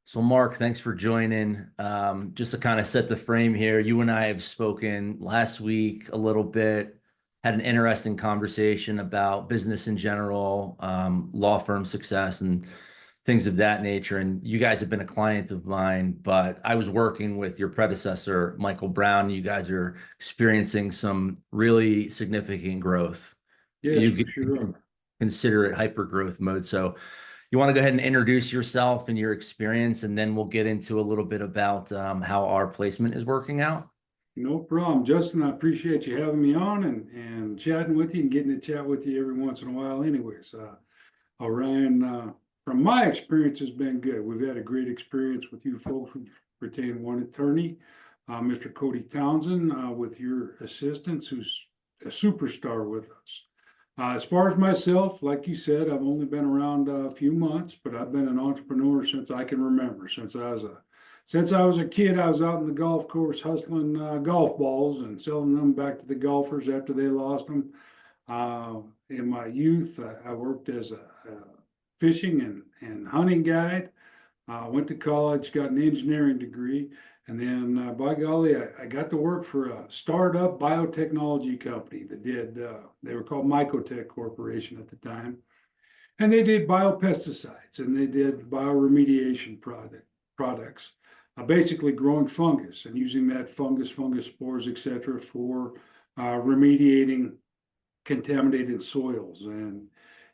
So, Mark, thanks for joining. Just to kind of set the frame here, you and I have spoken last week a little bit, had an interesting conversation about business in general, law firm success, and things of that nature. And you guys have been a client of mine, but I was working with your predecessor, Michael Brown. You guys are experiencing some really significant growth. Yes, You for can sure. consider it hyper growth mode. So, you want to go ahead and introduce yourself and your experience, and then we'll get into a little bit about how our placement is working out. No problem. Justin, I appreciate you having me on and chatting with you and getting to chat with you every once in a while anyways. Orion, from my experience has been good. We've had a great experience with you folks. We've retained one attorney, Mr. Cody Townsend, with your assistance, who's a superstar with us. As far as myself, like you said, I've only been around a few months, but I've been an entrepreneur since I can remember. Since I was a kid, I was out in the golf course hustling golf balls and selling them back to the golfers after they lost them. In my youth, I worked as a fishing and hunting guide. Went to college, got an engineering degree, and then by golly, I got to work for a startup biotechnology company that they were called Mycotech Corporation at the time. And they did biopesticides and they did bioremediation products, basically growing fungus and using that fungus spores, etc., for remediating contaminated soils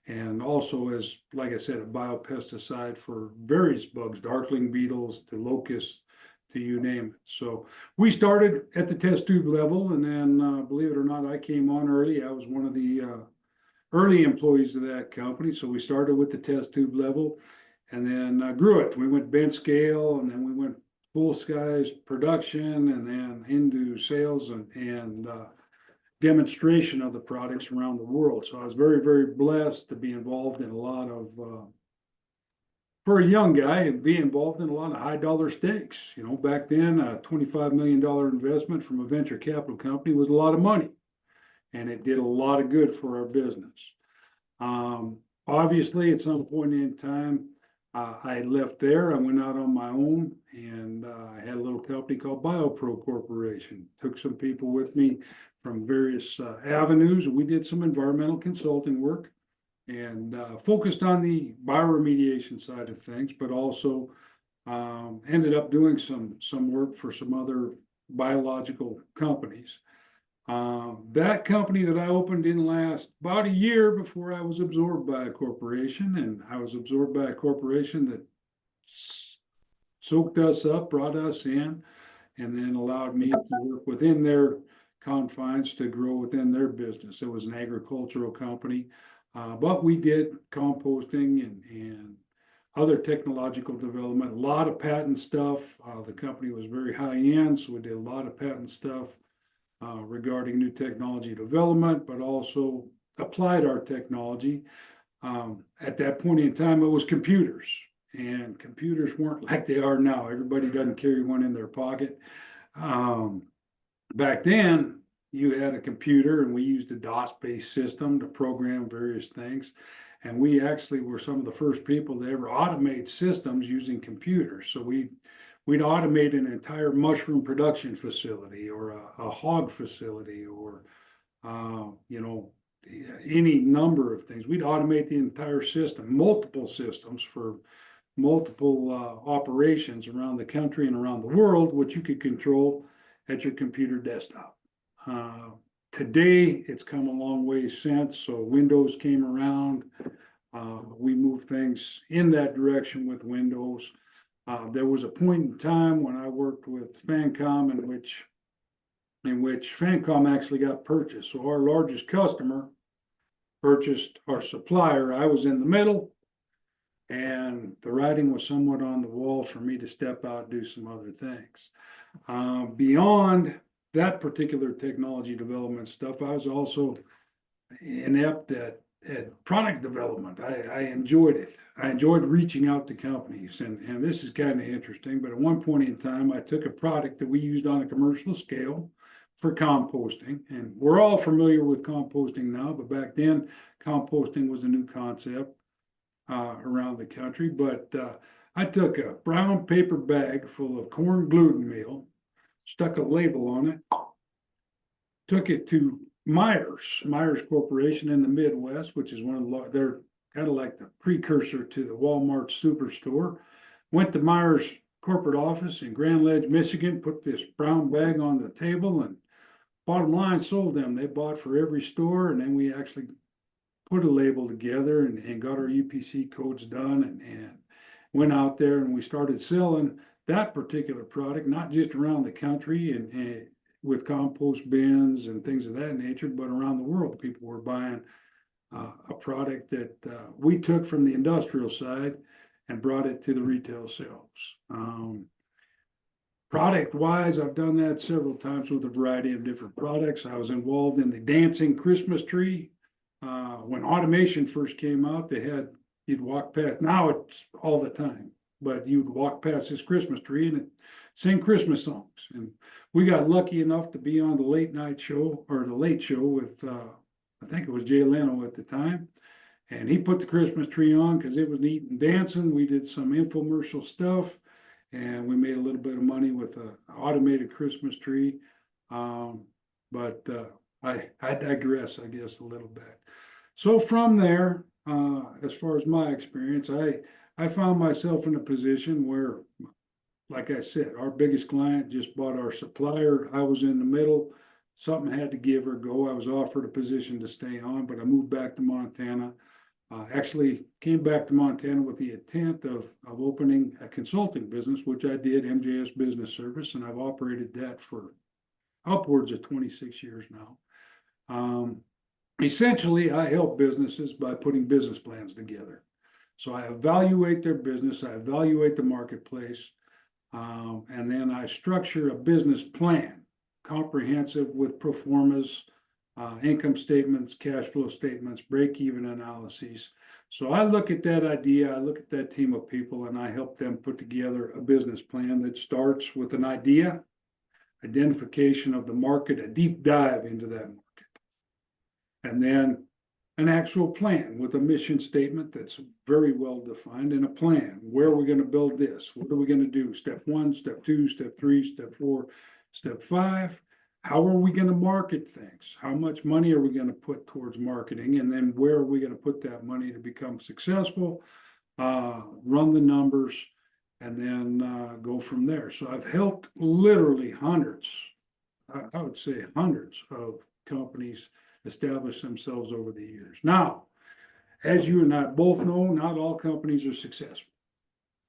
and also as, like I said, a biopesticide for various bugs, darkling beetles to locusts to you name it. So we started at the test tube level, and then believe it or not, I came on early. I was one of the early employees of that company. So we started with the test tube level and then grew it. We went bench scale, and then we went full skies production, and then into sales and demonstration of the products around the world. So I was very, very blessed to be involved in a lot of, for a young guy, and be involved in a lot of high dollar stakes. You know, back then, a $25 million investment from a venture capital company was a lot of money, and it did a lot of good for our business. Obviously, at some point in time, I left there. I went out on my own, and I had a little company called BioPro Corporation. Took some people with me from various avenues. We did some environmental consulting work and focused on the bioremediation side of things, but also ended up doing some work for some other biological companies. That company that I opened didn't last about a year before I was absorbed by a corporation, and I was absorbed by a corporation that soaked us up, brought us in, and then allowed me to work within their confines to grow within their business. It was an agricultural company, but we did composting and other technological development, a lot of patent stuff. The company was very high end, so we did a lot of patent stuff regarding new technology development, but also applied our technology. At that point in time, it was computers, and computers weren't like they are now. Everybody doesn't carry one in their pocket. Back then, you had a computer, and we used a DOS-based system to program various things. And we actually were some of the first people to ever automate systems using computers. So we'd automate an entire mushroom production facility or a hog facility or, any number of things. We'd automate the entire system, multiple systems for multiple operations around the country and around the world, which you could control at your computer desktop. Today, it's come a long way since. So Windows came around. We moved things in that direction with Windows. There was a point in time when I worked with Fancom in which Fancom actually got purchased. So our largest customer purchased our supplier. I was in the middle, and the writing was somewhat on the wall for me to step out and do some other things. Beyond that particular technology development stuff, I was also inept at product development. I enjoyed it. I enjoyed reaching out to companies, and this is kind of interesting, but at one point in time, I took a product that we used on a commercial scale for composting, and we're all familiar with composting now, but back then, composting was a new concept around the country. But I took a brown paper bag full of corn gluten meal, stuck a label on it, took it to Myers Corporation in the Midwest, which is one of the, they're kind of like the precursor to the Walmart superstore. Went to Myers corporate office in Grand Ledge, Michigan, put this brown bag on the table, and bottom line, sold them. They bought for every store, and then we actually put a label together and got our UPC codes done and went out there and we started selling that particular product, not just around the country and with compost bins and things of that nature, but around the world. People were buying a product that we took from the industrial side and brought it to the retail shelves. Product wise, I've done that several times with a variety of different products. I was involved in the dancing Christmas tree. When automation first came out, you'd walk past, now it's all the time, but you'd walk past this Christmas tree and it sing Christmas songs. And we got lucky enough to be on the late night show or the late show with, I think it was Jay Leno at the time. And he put the Christmas tree on because it was neat and dancing. We did some infomercial stuff and we made a little bit of money with an automated Christmas tree. But I digress, I guess, a little bit. So from there, as far as my experience, I found myself in a position where, like I said, our biggest client just bought our supplier. I was in the middle. Something had to give or go. I was offered a position to stay on, but I moved back to Montana. Actually came back to Montana with the intent of opening a consulting business, which I did, MJS Business Service, and I've operated that for upwards of 26 years now. Essentially, I help businesses by putting business plans together. So I evaluate their business, I evaluate the marketplace, and then I structure a business plan, comprehensive with pro formas, income statements, cash flow statements, break-even analyses. So I look at that idea, I look at that team of people, and I help them put together a business plan that starts with an idea, identification of the market, a deep dive into that market, and then an actual plan with a mission statement that's very well defined and a plan. Where are we going to build this? What are we going to do? Step 1, step 2, step 3, step 4, step 5. How are we going to market things? How much money are we going to put towards marketing? And then where are we going to put that money to become successful? Run the numbers and then go from there. So I've helped literally hundreds, I would say hundreds of companies establish themselves over the years. Now, as you and I both know, not all companies are successful.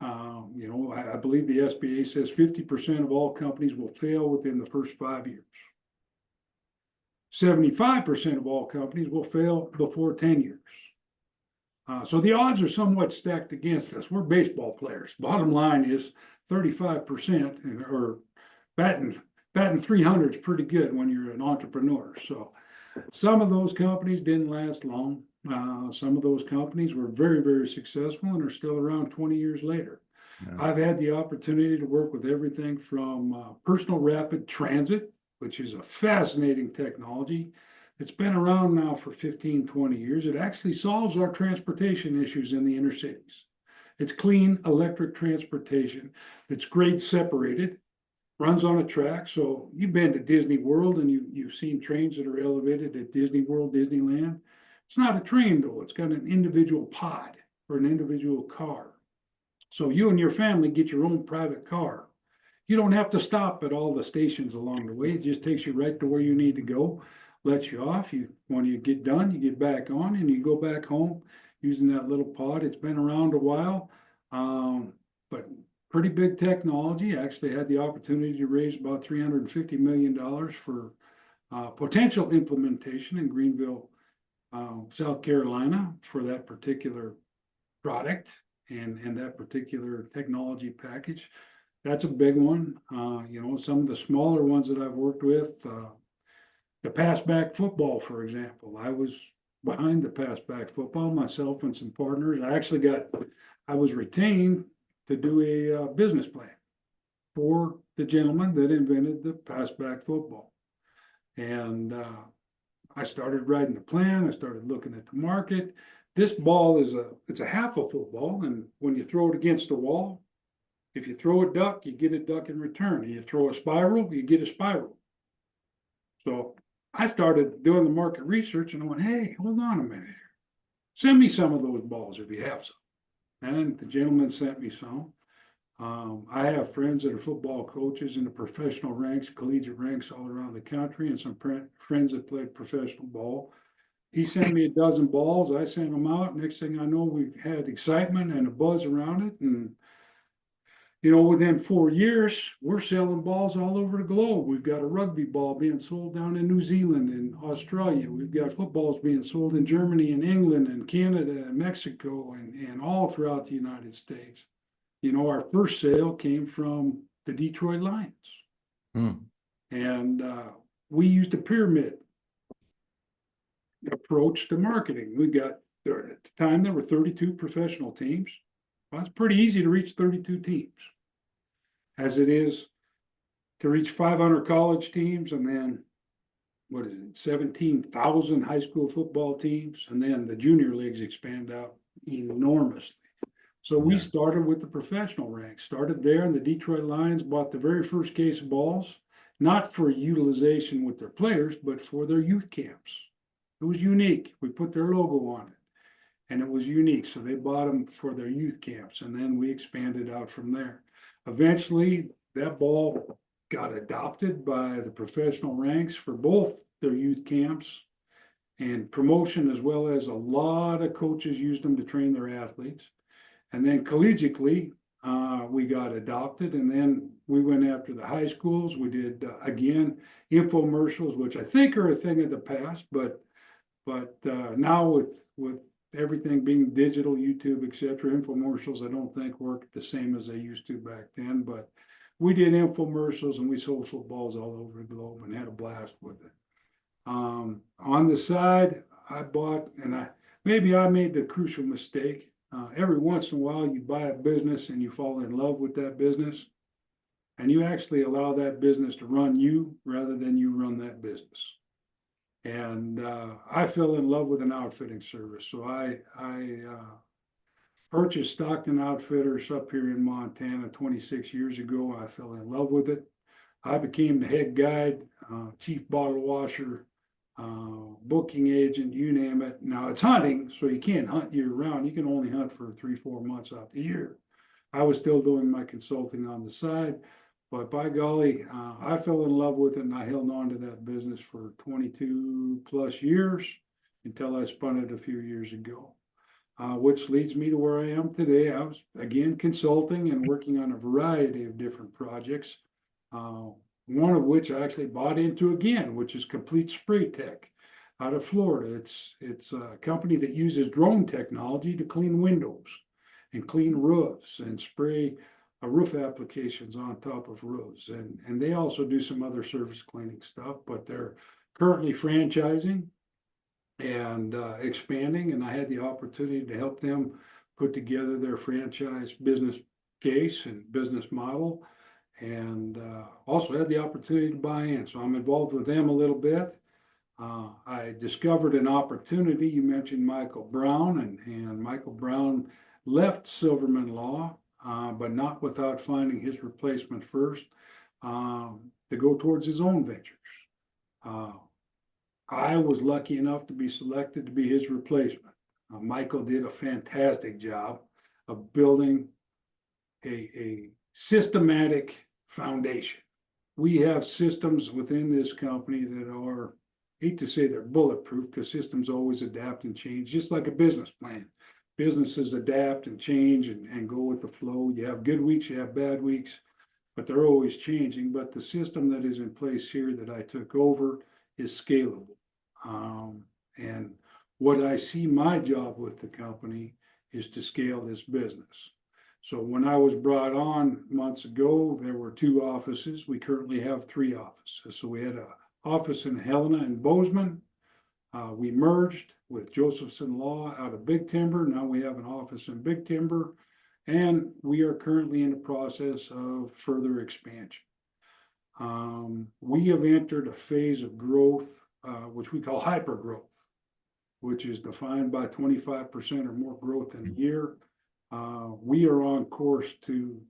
I believe the SBA says 50% of all companies will fail within the first 5 years. 75% of all companies will fail before 10 years. So the odds are somewhat stacked against us. We're baseball players. Bottom line is 35% or batting 300 is pretty good when you're an entrepreneur. So some of those companies didn't last long. Some of those companies were very, very successful and are still around 20 years later. Yeah. I've had the opportunity to work with everything from personal rapid transit, which is a fascinating technology. It's been around now for 15, 20 years. It actually solves our transportation issues in the inner cities. It's clean electric transportation that's grade separated, runs on a track. So you've been to Disney World and you've seen trains that are elevated at Disney World, Disneyland. It's not a train though. It's got an individual pod or an individual car. So you and your family get your own private car. You don't have to stop at all the stations along the way. It just takes you right to where you need to go, lets you off. When you get done, you get back on and you go back home using that little pod. It's been around a while, but pretty big technology. I actually had the opportunity to raise about $350 million for potential implementation in Greenville, South Carolina for that particular product and that particular technology package. That's a big one. Some of the smaller ones that I've worked with, the pass back football, for example. I was behind the pass back football, myself and some partners. I was retained to do a business plan for the gentleman that invented the pass back football. And I started writing the plan. I started looking at the market. This ball it's a half a football, and when you throw it against the wall, If you throw a duck, you get a duck in return. And you throw a spiral, you get a spiral. So I started doing the market research and I went, hey, hold on a minute here. Send me some of those balls if you have some. And the gentleman sent me some. I have friends that are football coaches in the professional ranks, collegiate ranks all around the country, and some friends that played professional ball. He sent me a dozen balls. I sent them out. Next thing I know, we had excitement and a buzz around it. And, you know, within 4 years, we're selling balls all over the globe. We've got a rugby ball being sold down in New Zealand and Australia. We've got footballs being sold in Germany and England and Canada and Mexico and all throughout the United States. You know, our first sale came from the Detroit Lions. And we used a pyramid approach to marketing. We got, at the time, there were 32 professional teams. Well, it's pretty easy to reach 32 teams, as it is to reach 500 college teams, and then, 17,000 high school football teams, and then the junior leagues expand out enormously. So we started with the professional ranks, started there, and the Detroit Lions bought the very first case of balls, not for utilization with their players, but for their youth camps. It was unique. We put their logo on it, and it was unique. So they bought them for their youth camps, and then we expanded out from there. Eventually, that ball got adopted by the professional ranks for both their youth camps and promotion, as well as a lot of coaches used them to train their athletes. And then collegiately, we got adopted, and then we went after the high schools. We did, again, infomercials, which I think are a thing of the past, but now with everything being digital, YouTube, etc., infomercials, I don't think work the same as they used to back then. But we did infomercials and we sold footballs all over the globe and had a blast with it. On the side, I bought, and maybe I made the crucial mistake. Every once in a while, you buy a business and you fall in love with that business, and you actually allow that business to run you rather than you run that business. And I fell in love with an outfitting service. So I purchased Stockton Outfitters up here in Montana 26 years ago. I fell in love with it. I became the head guide, chief bottle washer, booking agent, you name it. Now it's hunting, so you can't hunt year round. You can only hunt for 3-4 months out the year. I was still doing my consulting on the side. But by golly, I fell in love with it, and I held on to that business for 22 plus years until I spun it a few years ago, which leads me to where I am today. I was, again, consulting and working on a variety of different projects, one of which I actually bought into again, which is Complete Spray Tech out of Florida. It's a company that uses drone technology to clean windows and clean roofs and spray roof applications on top of roofs, and they also do some other surface cleaning stuff, but they're currently franchising and expanding, and I had the opportunity to help them put together their franchise business case and business model, and also had the opportunity to buy in. So I'm involved with them a little bit. I discovered an opportunity. You mentioned Michael Brown, and Michael Brown left Silverman Law, but not without finding his replacement first, to go towards his own ventures. I was lucky enough to be selected to be his replacement. Michael did a fantastic job of building a systematic foundation. We have systems within this company that are, I hate to say they're bulletproof, because systems always adapt and change, just like a business plan. Businesses adapt and change and go with the flow. You have good weeks, you have bad weeks, but they're always changing. But the system that is in place here that I took over is scalable. And what I see my job with the company is to scale this business. So when I was brought on months ago, there were 2 offices. We currently have 3 offices. So we had an office in Helena and Bozeman. We merged with Josephson Law out of Big Timber. Now we have an office in Big Timber, and we are currently in the process of further expansion. We have entered a phase of growth, which we call hyper growth, which is defined by 25% or more growth in a year. We are on course to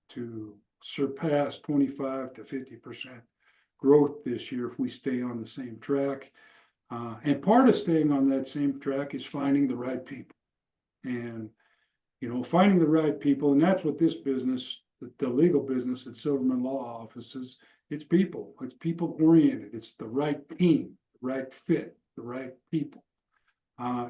to surpass 25 to 50% growth this year if we stay on the same track. And part of staying on that same track is finding the right people. And, finding the right people, and that's what this business, the legal business at Silverman Law Offices, it's people. It's people oriented. It's the right team, the right fit, the right people.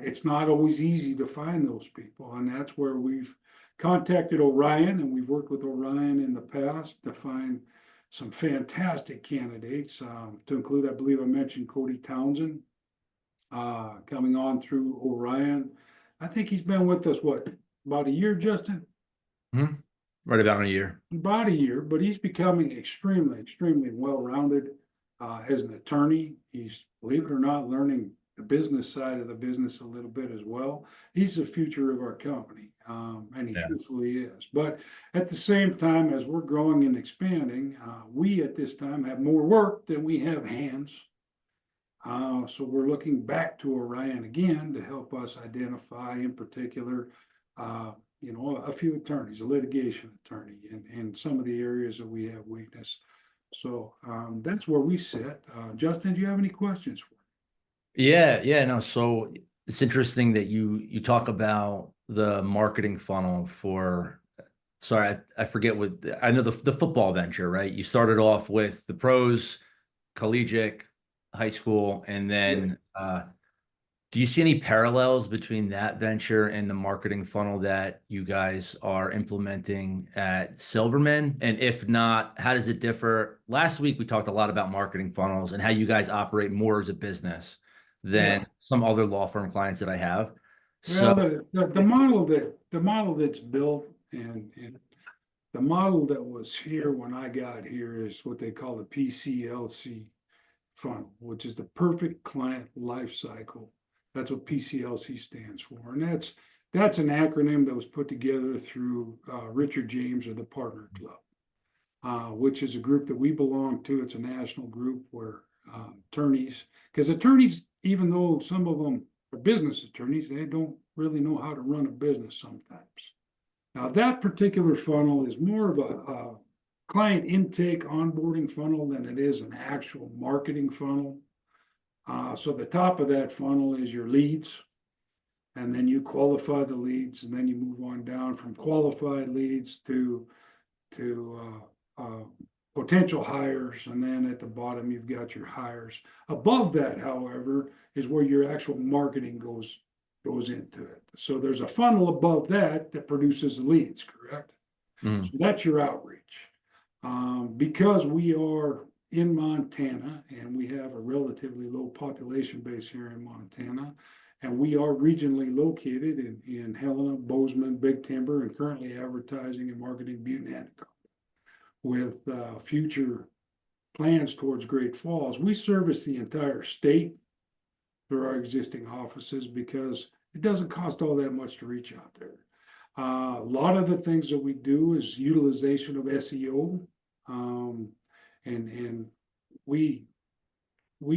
It's not always easy to find those people, and that's where we've contacted Orion, and we've worked with Orion in the past to find some fantastic candidates, to include, I believe I mentioned Cody Townsend, coming on through Orion. I think he's been with us, about a year, Justin? Mm-hmm. Right about a year. About a year, but he's becoming extremely, extremely well-rounded as an attorney. He's, believe it or not, learning the business side of the business a little bit as well. He's the future of our company, and he truthfully is. But at the same time, as we're growing and expanding, we at this time have more work than we have hands. So we're looking back to Orion again to help us identify, in particular, a few attorneys, a litigation attorney, in some of the areas that we have weakness. So that's where we sit. Justin, do you have any questions for me? Yeah, no. So it's interesting that you talk about the marketing funnel for, sorry, I forget what, I know the football venture, right? You started off with the pros, collegiate, high school, and then do you see any parallels between that venture and the marketing funnel that you guys are implementing at Silverman? And if not, how does it differ? Last week, we talked a lot about marketing funnels and how you guys operate more as a business than some other law firm clients that I have. Well, So the model that's built, and the model that was here when I got here, is what they call the PCLC funnel, which is the perfect client life cycle. That's what PCLC stands for. And that's an acronym that was put together through Richard James of the Partner Club, which is a group that we belong to. It's a national group where attorneys, because attorneys, even though some of them are business attorneys, they don't really know how to run a business sometimes. Now, that particular funnel is more of a client intake onboarding funnel than it is an actual marketing funnel. So the top of that funnel is your leads, and then you qualify the leads, and then you move on down from qualified leads to potential hires, and then at the bottom you've got your hires. Above that, however, is where your actual marketing goes into it. So there's a funnel above that produces leads, correct? So that's your outreach. Because we are in Montana and we have a relatively low population base here in Montana, and we are regionally located in Helena, Bozeman, Big Timber, and currently advertising and marketing Butte and Endicott, with future plans towards Great Falls. We service the entire state through our existing offices because it doesn't cost all that much to reach out there. A lot of the things that we do is utilization of SEO, and we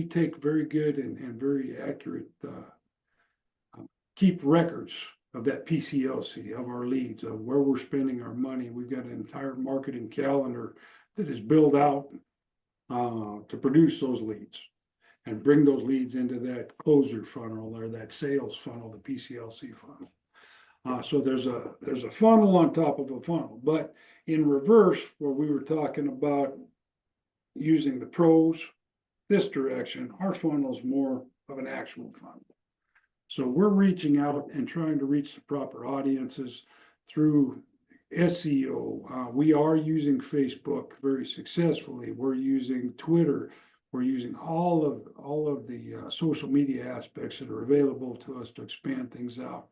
take very good and very accurate keep records of that PCLC, of our leads, of where we're spending our money. We've got an entire marketing calendar that is built out to produce those leads and bring those leads into that closer funnel or that sales funnel, the PCLC funnel. So there's a funnel on top of a funnel, but in reverse, where we were talking about using the pros this direction, our funnel is more of an actual funnel. So we're reaching out and trying to reach the proper audiences through SEO. We are using Facebook very successfully. We're using Twitter. We're using all of the social media aspects that are available to us to expand things out.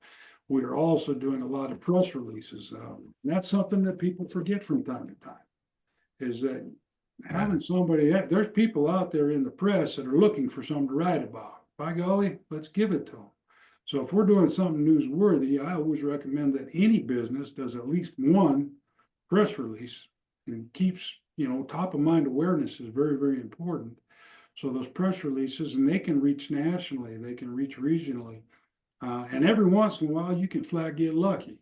We're also doing a lot of press releases. That's something that people forget from time to time, is that having somebody, there's people out there in the press that are looking for something to write about. By golly, let's give it to them. So if we're doing something newsworthy, I always recommend that any business does at least one press release and keeps, top of mind awareness is very, very important. So those press releases, and they can reach nationally, they can reach regionally. And every once in a while, you can flat get lucky.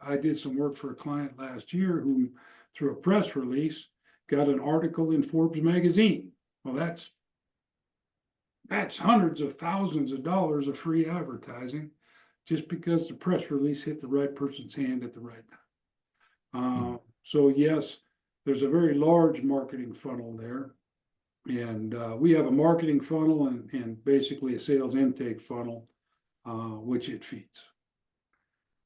I did some work for a client last year who, through a press release, got an article in Forbes magazine. Well, that's hundreds of thousands of dollars of free advertising just because the press release hit the right person's hand at the right time. So yes, there's a very large marketing funnel there. And we have a marketing funnel and basically a sales intake funnel, which it feeds.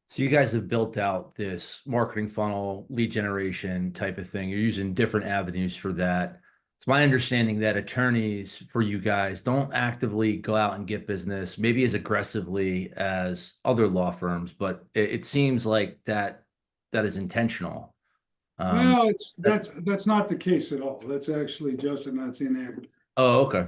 So you guys have built out this marketing funnel, lead generation type of thing. You're using different avenues for that. It's my understanding that attorneys for you guys don't actively go out and get business, maybe as aggressively as other law firms, but it seems like that is intentional. Well, that's not the case at all. That's actually, Justin, that's inaccurate. Oh, okay.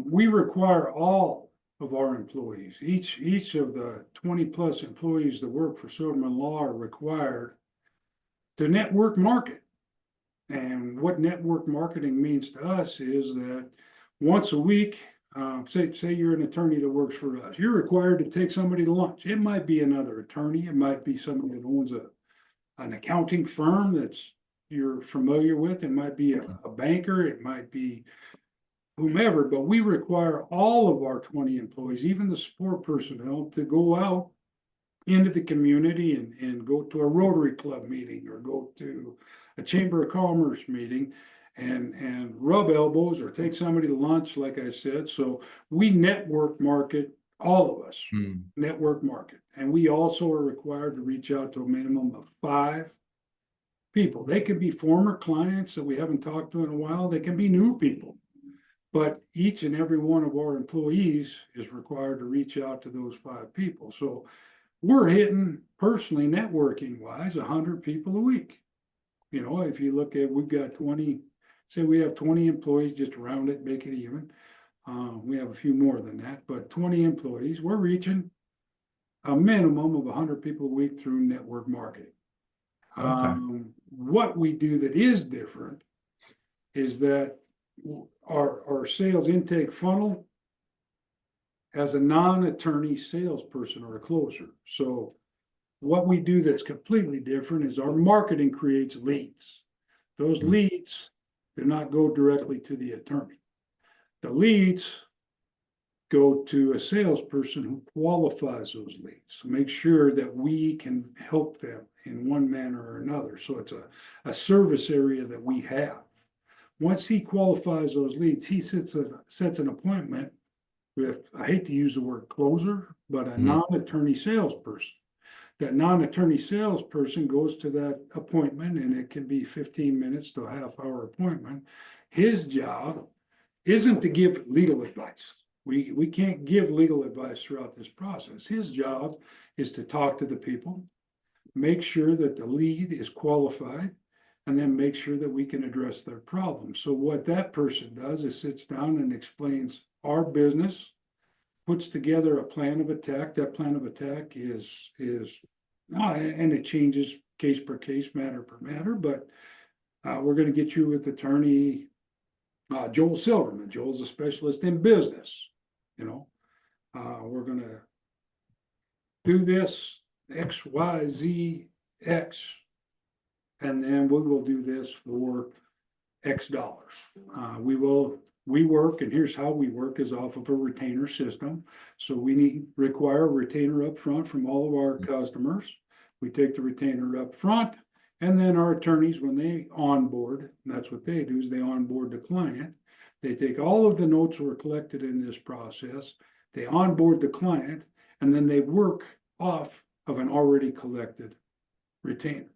We require all of our employees, each of the 20 plus employees that work for Silverman Law are required to network market. And what network marketing means to us is that once a week, say you're an attorney that works for us, you're required to take somebody to lunch. It might be another attorney, it might be somebody that owns an accounting firm that's you're familiar with, it might be a banker, it might be whomever, but we require all of our 20 employees, even the support personnel, to go out into the community and go to a Rotary Club meeting or go to a Chamber of Commerce meeting and rub elbows or take somebody to lunch, like I said. So we network market, all of us network market. And we also are required to reach out to a minimum of 5 people. They can be former clients that we haven't talked to in a while. They can be new people. But each and every one of our employees is required to reach out to those 5 people. So we're hitting, personally, networking wise, 100 people a week. You know, if you look at, we've got 20, say we have 20 employees, just round it, make it even. We have a few more than that, but 20 employees, we're reaching a minimum of 100 people a week through network marketing. Okay. What we do that is different is that our sales intake funnel has a non-attorney salesperson or a closer. So what we do that's completely different is our marketing creates leads. Those leads do not go directly to the attorney. The leads go to a salesperson who qualifies those leads, make sure that we can help them in one manner or another. So it's a service area that we have. Once he qualifies those leads, he sets an appointment with, I hate to use the word closer, but a non-attorney salesperson. That non-attorney salesperson goes to that appointment, and it can be 15 minutes to a half-hour appointment. His job isn't to give legal advice. We can't give legal advice throughout this process. His job is to talk to the people, make sure that the lead is qualified, and then make sure that we can address their problems. So what that person does is sits down and explains our business, puts together a plan of attack. That plan of attack is and it changes case per case, matter per matter, but we're going to get you with attorney Joel Silverman. Joel's a specialist in business. You know, we're going to do this X, Y, Z, X, and then we will do this for X dollars. We work, and here's how we work, is off of a retainer system. So we require a retainer up front from all of our customers. We take the retainer up front, and then our attorneys, when they onboard, that's what they do, is they onboard the client. They take all of the notes that were collected in this process, they onboard the client, and then they work off of an already collected retainer.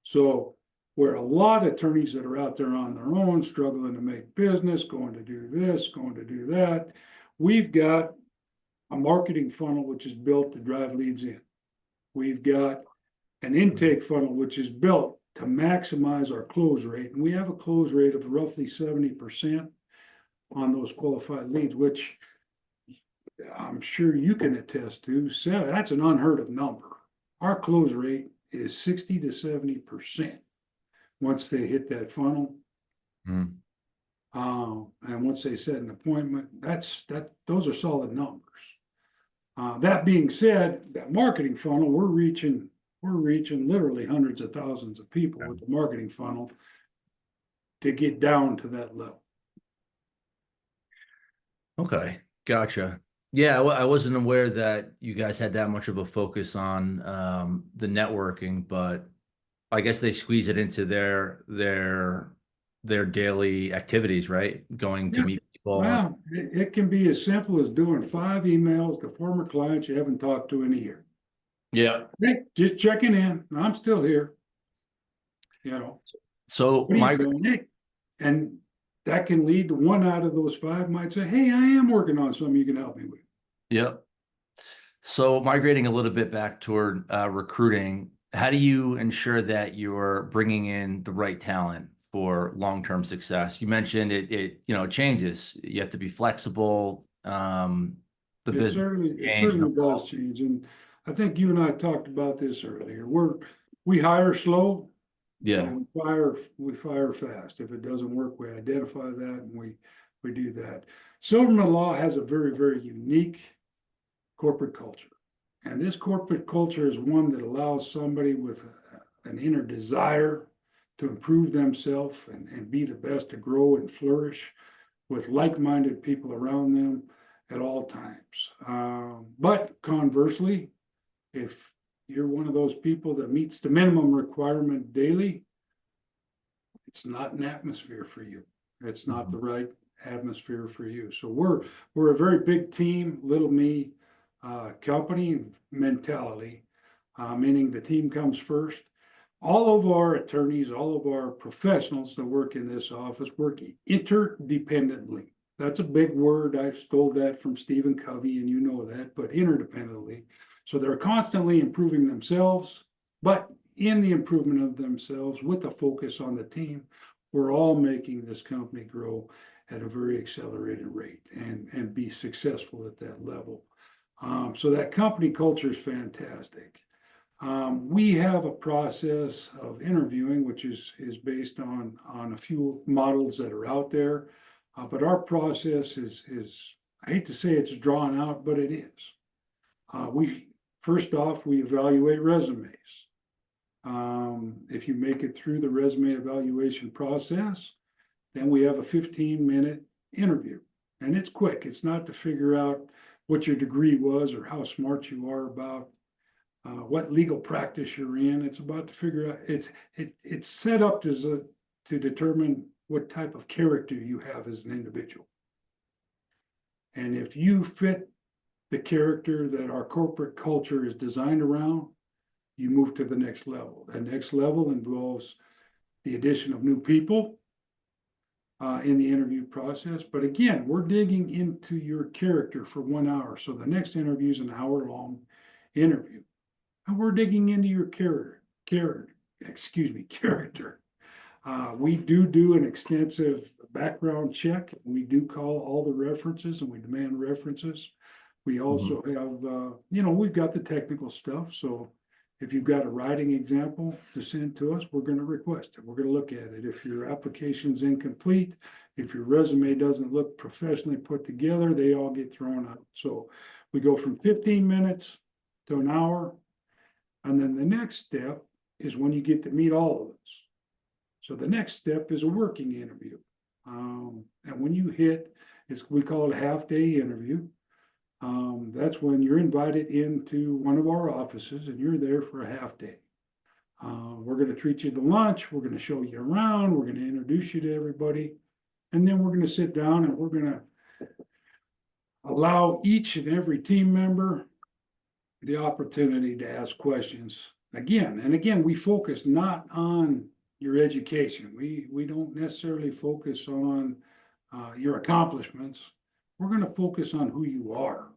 So where a lot of attorneys that are out there on their own, struggling to make business, going to do this, going to do that, we've got a marketing funnel which is built to drive leads in. We've got an intake funnel which is built to maximize our close rate. And we have a close rate of roughly 70% on those qualified leads, which I'm sure you can attest to. So that's an unheard of number. Our close rate is 60 to 70%. Once they hit that funnel, and once they set an appointment, those are solid numbers. That being said, that marketing funnel, we're reaching literally hundreds of thousands of people with the marketing funnel to get down to that level. Okay, gotcha. Yeah, I wasn't aware that you guys had that much of a focus on the networking, but I guess they squeeze it into their daily activities, right? Going to Yeah. meet people. Well, it can be as simple as doing 5 emails to former clients you haven't talked to in a year. Yeah. Hey, just checking in. I'm still here. You know, So what are you doing? Hey, and that can lead to one out of those 5 might say, "Hey, I am working on something you can help me with." yeah. So migrating a little bit back toward recruiting, how do you ensure that you're bringing in the right talent for long-term success? You mentioned it changes. You have to be flexible. The business It change and certainly evolve. does change. And I think you and I talked about this earlier. We hire slow, but Yeah. we fire fast. If it doesn't work, we identify that and we do that. Silverman Law has a very, very unique corporate culture. And this corporate culture is one that allows somebody with an inner desire to improve themselves and be the best, to grow and flourish with like-minded people around them at all times. But conversely, if you're one of those people that meets the minimum requirement daily, it's not an atmosphere for you. It's not the right atmosphere for you. So we're a very big team, little me company mentality, meaning the team comes first. All of our attorneys, all of our professionals that work in this office work interdependently. That's a big word. I stole that from Stephen Covey, and you know that, but interdependently. So they're constantly improving themselves, but in the improvement of themselves with a focus on the team, we're all making this company grow at a very accelerated rate and be successful at that level. So that company culture is fantastic. We have a process of interviewing, which is based on a few models that are out there. But our process is, I hate to say it's drawn out, but it is. First off, we evaluate resumes. If you make it through the resume evaluation process, then we have a 15-minute interview. And it's quick. It's not to figure out what your degree was or how smart you are about what legal practice you're in. It's about to figure out, it's set up to determine what type of character you have as an individual. And if you fit the character that our corporate culture is designed around, you move to the next level. That next level involves the addition of new people in the interview process. But again, we're digging into your character for 1 hour. So the next interview is an hour-long interview. And we're digging into your character. We do an extensive background check. We do call all the references and we demand references. We also have, we've got the technical stuff. So if you've got a writing example to send to us, we're going to request it. We're going to look at it. If your application's incomplete, if your resume doesn't look professionally put together, they all get thrown out. So we go from 15 minutes to an hour. And then the next step is when you get to meet all of us. So the next step is a working interview. And when you hit, we call it a half-day interview. That's when you're invited into one of our offices and you're there for a half day. We're going to treat you to lunch. We're going to show you around. We're going to introduce you to everybody. And then we're going to sit down and we're going to allow each and every team member the opportunity to ask questions again. We focus not on your education. We don't necessarily focus on your accomplishments. We're going to focus on who you are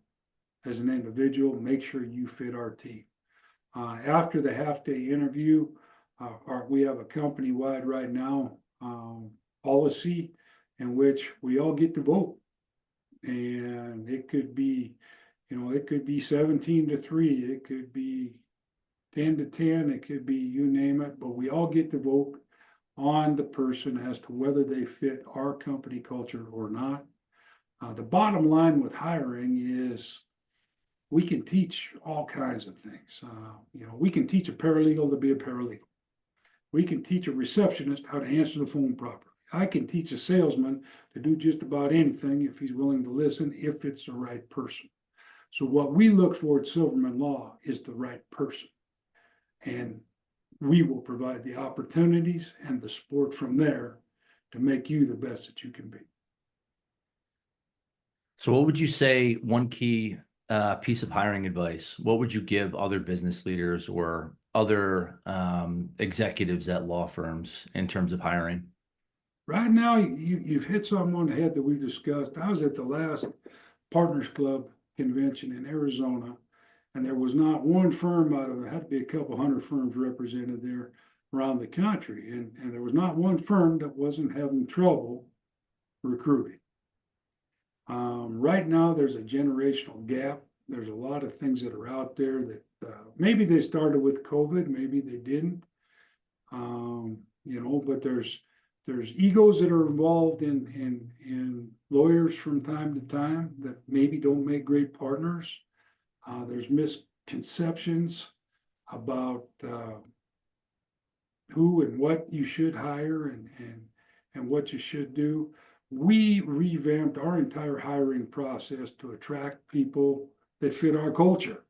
as an individual. Make sure you fit our team. After the half-day interview, we have a company-wide right now policy in which we all get to vote, and it could be 17-3, it could be 10-10, it could be you name it, but we all get to vote on the person as to whether they fit our company culture or not. The bottom line with hiring is we can teach all kinds of things. We can teach a paralegal to be a paralegal. We can teach a receptionist how to answer the phone properly. I can teach a salesman to do just about anything if he's willing to listen, if it's the right person. So what we look for at Silverman Law is the right person. And we will provide the opportunities and the support from there to make you the best that you can be. So what would you say one key piece of hiring advice? What would you give other business leaders or other executives at law firms in terms of hiring? Right now, you've hit something on the head that we've discussed. I was at the last Partners Club convention in Arizona, and there was not one firm out of, it had to be a couple hundred firms represented there around the country. And there was not one firm that wasn't having trouble recruiting. Right now, there's a generational gap. There's a lot of things that are out there that maybe they started with COVID, maybe they didn't. But there's egos that are involved in lawyers from time to time that maybe don't make great partners. There's misconceptions about who and what you should hire and what you should do. We revamped our entire hiring process to attract people that fit our culture.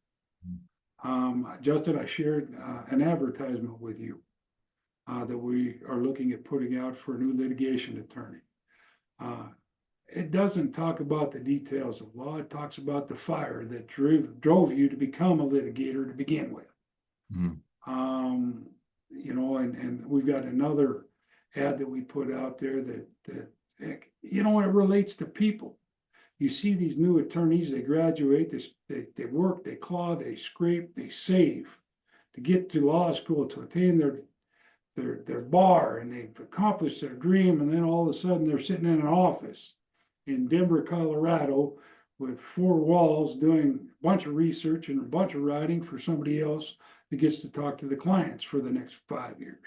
Justin, I shared an advertisement with you that we are looking at putting out for a new litigation attorney. It doesn't talk about the details of law. It talks about the fire that drove you to become a litigator to begin with. Mm-hmm. And we've got another ad that we put out there that it relates to people. You see these new attorneys, they graduate, they work, they claw, they scrape, they save to get to law school, to attain their bar, and they've accomplished their dream, and then all of a sudden they're sitting in an office in Denver, Colorado, with four walls doing a bunch of research and a bunch of writing for somebody else that gets to talk to the clients for the next 5 years.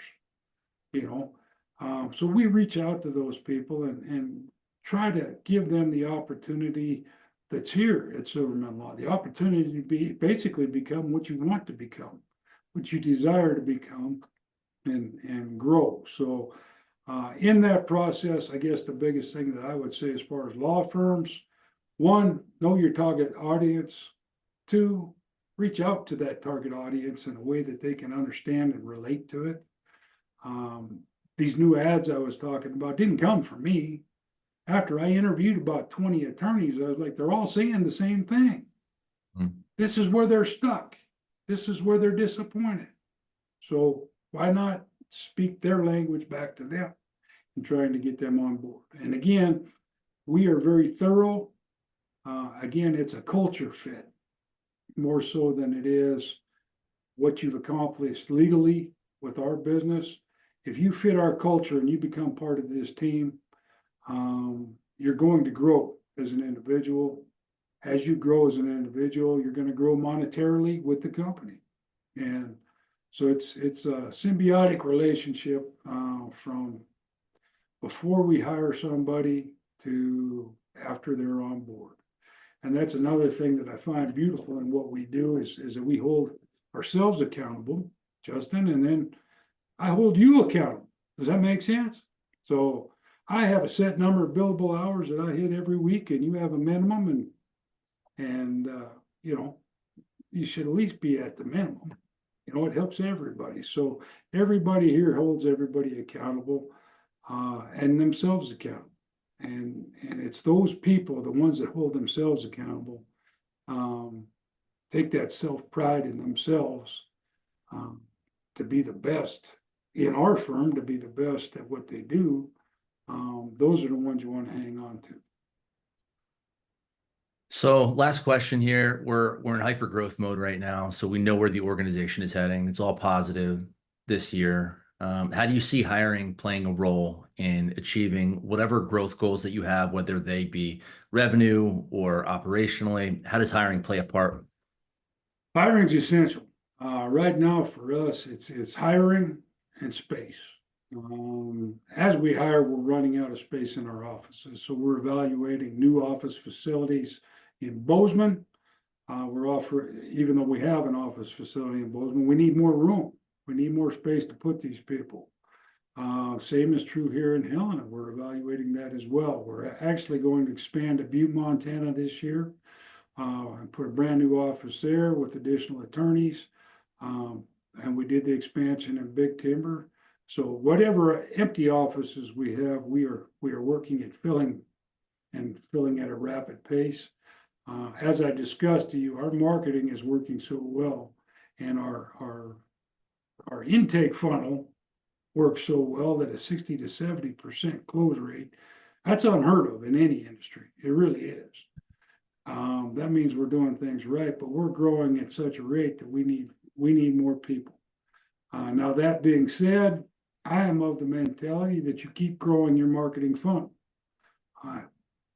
So we reach out to those people and try to give them the opportunity that's here at Silverman Law, the opportunity to basically become what you want to become, what you desire to become, and grow. So in that process, I guess the biggest thing that I would say as far as law firms, one, know your target audience. Two, reach out to that target audience in a way that they can understand and relate to it. These new ads I was talking about didn't come from me. After I interviewed about 20 attorneys, I was like, they're all saying the same thing. This is where they're stuck. This is where they're disappointed. So why not speak their language back to them and trying to get them on board? And again, we are very thorough. Again, it's a culture fit more so than it is what you've accomplished legally with our business. If you fit our culture and you become part of this team, you're going to grow as an individual. As you grow as an individual, you're going to grow monetarily with the company. And so it's a symbiotic relationship from before we hire somebody to after they're on board. And that's another thing that I find beautiful in what we do is that we hold ourselves accountable, Justin, and then I hold you accountable. Does that make sense? So I have a set number of billable hours that I hit every week, and you have a minimum, and you should at least be at the minimum. It helps everybody. So everybody here holds everybody accountable and themselves accountable. And it's those people, the ones that hold themselves accountable, take that self-pride in themselves to be the best in our firm, to be the best at what they do. Those are the ones you want to hang on to. So last question here. We're in hyper growth mode right now. So we know where the organization is heading. It's all positive this year. How do you see hiring playing a role in achieving whatever growth goals that you have, whether they be revenue or operationally? How does hiring play a part? Hiring is essential. Right now for us, it's hiring and space. As we hire, we're running out of space in our offices. So we're evaluating new office facilities in Bozeman, We're offering, even though we have an office facility in Bozeman, we need more room. We need more space to put these people. Same is true here in Helena. We're evaluating that as well. We're actually going to expand to Butte, Montana this year. And put a brand new office there with additional attorneys. And we did the expansion in Big Timber. So whatever empty offices we have, we are working at filling at a rapid pace. As I discussed to you, our marketing is working so well, and our intake funnel works so well that a 60 to 70% close rate, that's unheard of in any industry. It really is. That means we're doing things right, but we're growing at such a rate that we need more people. Now that being said, I am of the mentality that you keep growing your marketing funnel.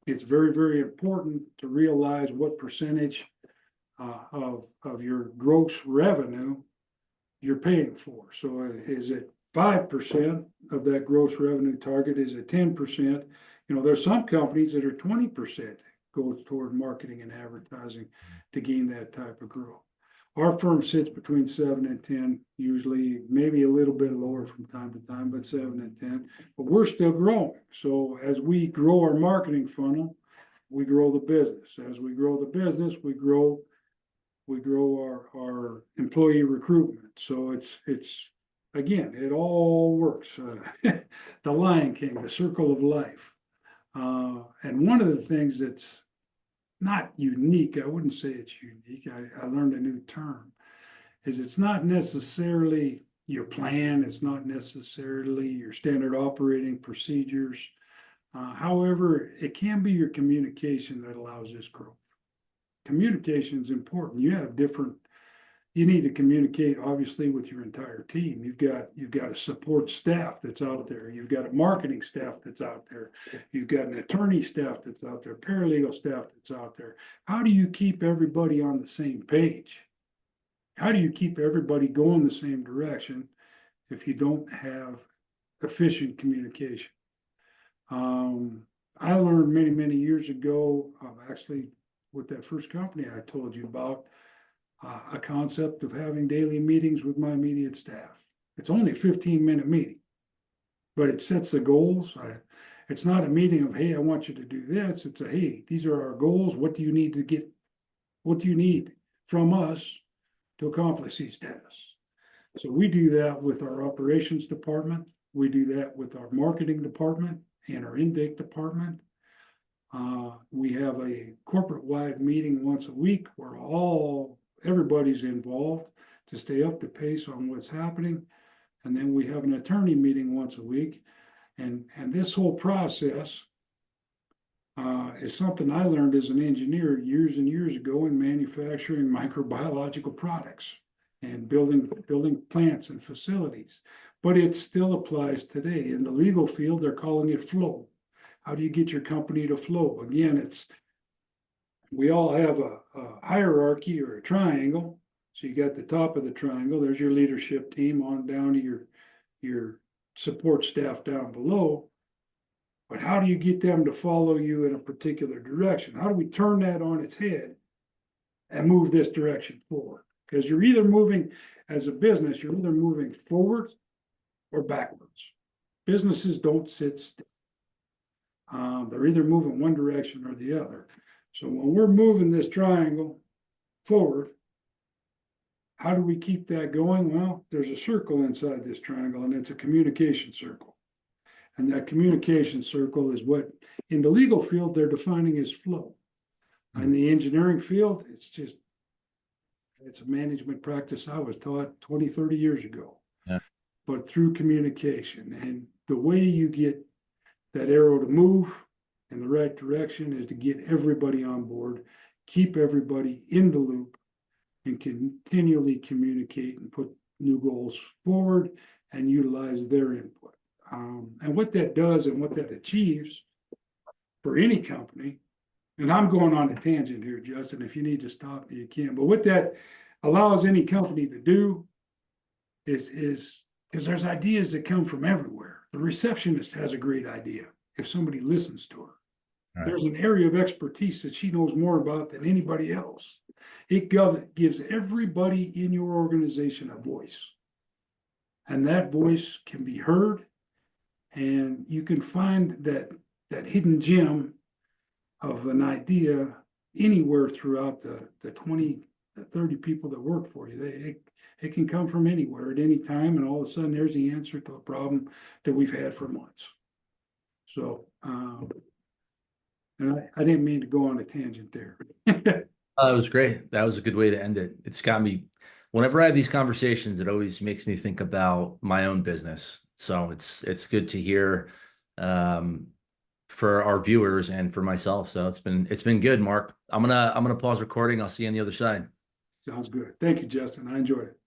It's very, very important to realize what percentage of your gross revenue you're paying for. So is it 5% of that gross revenue target? Is it 10%? There's some companies that are 20% goes toward marketing and advertising to gain that type of growth. Our firm sits between 7 and 10, usually, maybe a little bit lower from time to time, but 7 and 10. But we're still growing. So as we grow our marketing funnel, we grow the business. As we grow the business, we grow our employee recruitment. So it's again, it all works. The Lion King, the circle of life. And one of the things that's not unique, I wouldn't say it's unique, I learned a new term, is it's not necessarily your plan, it's not necessarily your standard operating procedures. However, it can be your communication that allows this growth. Communication is important. You need to communicate obviously with your entire team. You've got a support staff that's out there. You've got a marketing staff that's out there. You've got an attorney staff that's out there, paralegal staff that's out there. How do you keep everybody on the same page? How do you keep everybody going the same direction if you don't have efficient communication? I learned many, many years ago, actually with that first company I told you about, a concept of having daily meetings with my immediate staff. It's only a 15-minute meeting, but it sets the goals. It's not a meeting of, hey, I want you to do this. It's a, hey, these are our goals. What do you need to get? What do you need from us to accomplish these tasks? So we do that with our operations department. We do that with our marketing department and our intake department. We have a corporate-wide meeting once a week where everybody's involved to stay up to pace on what's happening. And then we have an attorney meeting once a week. And this whole process is something I learned as an engineer years and years ago in manufacturing microbiological products and building plants and facilities. But it still applies today. In the legal field, they're calling it flow. How do you get your company to flow? Again, we all have a hierarchy or a triangle. So you got the top of the triangle, there's your leadership team on down to your support staff down below. But how do you get them to follow you in a particular direction? How do we turn that on its head and move this direction forward? Because you're either moving, as a business, you're either moving forward or backwards. Businesses don't sit still. They're either moving one direction or the other. So when we're moving this triangle forward, how do we keep that going? Well, there's a circle inside this triangle, and it's a communication circle. And that communication circle is what, in the legal field, they're defining as flow. In the engineering field, it's a management practice I was taught 20, 30 years ago. Yeah. But through communication, and the way you get that arrow to move in the right direction is to get everybody on board, keep everybody in the loop, and continually communicate and put new goals forward and utilize their input. And what that does and what that achieves for any company, and I'm going on a tangent here, Justin, if you need to stop me, you can, but what that allows any company to do is because there's ideas that come from everywhere. The receptionist has a great idea if somebody listens to her. All right. there's an area of expertise that she knows more about than anybody else. It gives everybody in your organization a voice. And that voice can be heard, and you can find that hidden gem of an idea anywhere throughout the 20, the 30 people that work for you. It can come from anywhere at any time, and all of a sudden there's the answer to a problem that we've had for months. So, and I didn't mean to go on a tangent there. That was great. That was a good way to end it. It's got me, whenever I have these conversations, it always makes me think about my own business. So it's good to hear for our viewers and for myself. So it's been good, Mark. I'm gonna pause recording. I'll see you on the other side. Sounds good. Thank you, Justin. I enjoyed it.